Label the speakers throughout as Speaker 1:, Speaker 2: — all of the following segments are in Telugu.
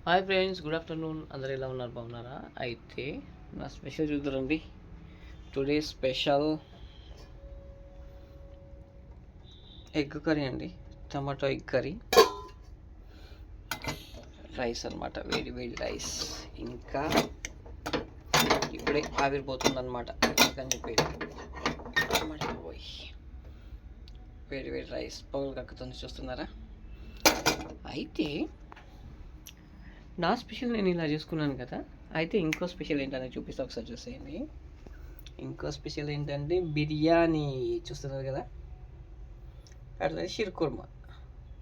Speaker 1: Hi friends, good afternoon. అందరు ఎలా ఉన్నారు? బాగున్నారా? అయితే నా స్పెషల్ చూద్దారండి. టుడే స్పెషల్ ఎగ్ కర్రీ అండి. టమాటో ఎగ్ కర్రీ, రైస్ అనమాట, వేడి వేడి రైస్. ఇంకా ఇప్పుడే ఆవిరిపోతుంది అనమాట అని చెప్పి వేడి వేడి రైస్ పొగలు కక్కుతుంది, చూస్తున్నారా? అయితే నా స్పెషల్ నేను ఇలా చేసుకున్నాను కదా. అయితే ఇంకో స్పెషల్ ఏంటనేది చూపిస్తా, ఒకసారి చూసేయండి. ఇంకో స్పెషల్ ఏంటంటే బిర్యానీ, చూస్తున్నారు కదా. అట్లా షీర్ కుర్మా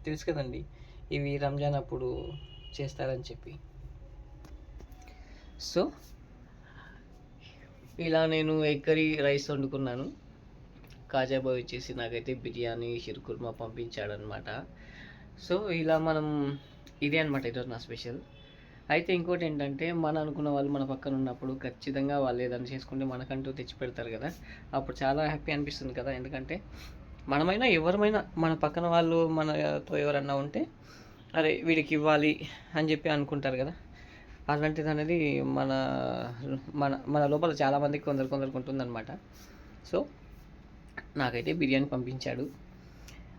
Speaker 1: తెలుసు కదండి, ఇవి రంజాన్ అప్పుడు చేస్తారని చెప్పి. సో ఇలా నేను ఎగ్ కర్రీ రైస్ వండుకున్నాను. కాజాబాయ్ వచ్చేసి నాకైతే బిర్యానీ షీర్ కుర్మా పంపించాడనమాట. సో ఇలా మనం ఇదే అనమాట ఈరోజు నా స్పెషల్. అయితే ఇంకోటి ఏంటంటే, మన అనుకున్న వాళ్ళు మన పక్కన ఉన్నప్పుడు ఖచ్చితంగా వాళ్ళు ఏదైనా చేసుకుంటే మనకంటూ తెచ్చి పెడతారు కదా. అప్పుడు చాలా హ్యాపీ అనిపిస్తుంది కదా. ఎందుకంటే మనమైనా ఎవరమైనా మన పక్కన వాళ్ళు మనతో ఎవరన్నా ఉంటే అరే వీడికి ఇవ్వాలి అని చెప్పి అనుకుంటారు కదా. అలాంటిది అనేది మన మన మన లోపల చాలామందికి కొందరికి ఉంటుందన్నమాట. సో నాకైతే బిర్యానీ పంపించాడు.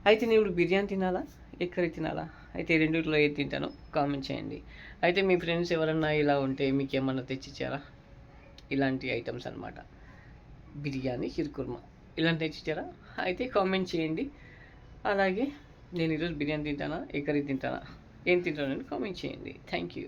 Speaker 1: అయితే నేను ఇప్పుడు బిర్యానీ తినాలా, ఎగ్ కర్రీ తినాలా? అయితే రెండిట్లో ఏది తింటానో కామెంట్ చేయండి. అయితే మీ ఫ్రెండ్స్ ఎవరన్నా ఇలా ఉంటే మీకు ఏమన్నా తెచ్చిచ్చారా? ఇలాంటి ఐటమ్స్ అనమాట, బిర్యానీ షీర్ కుర్మా ఇలాంటి తెచ్చిచ్చారా? అయితే కామెంట్ చేయండి. అలాగే నేను ఈరోజు బిర్యానీ తింటానా, ఎగ్ కర్రీ తింటానా, ఏం తింటానని కామెంట్ చేయండి. Thank you.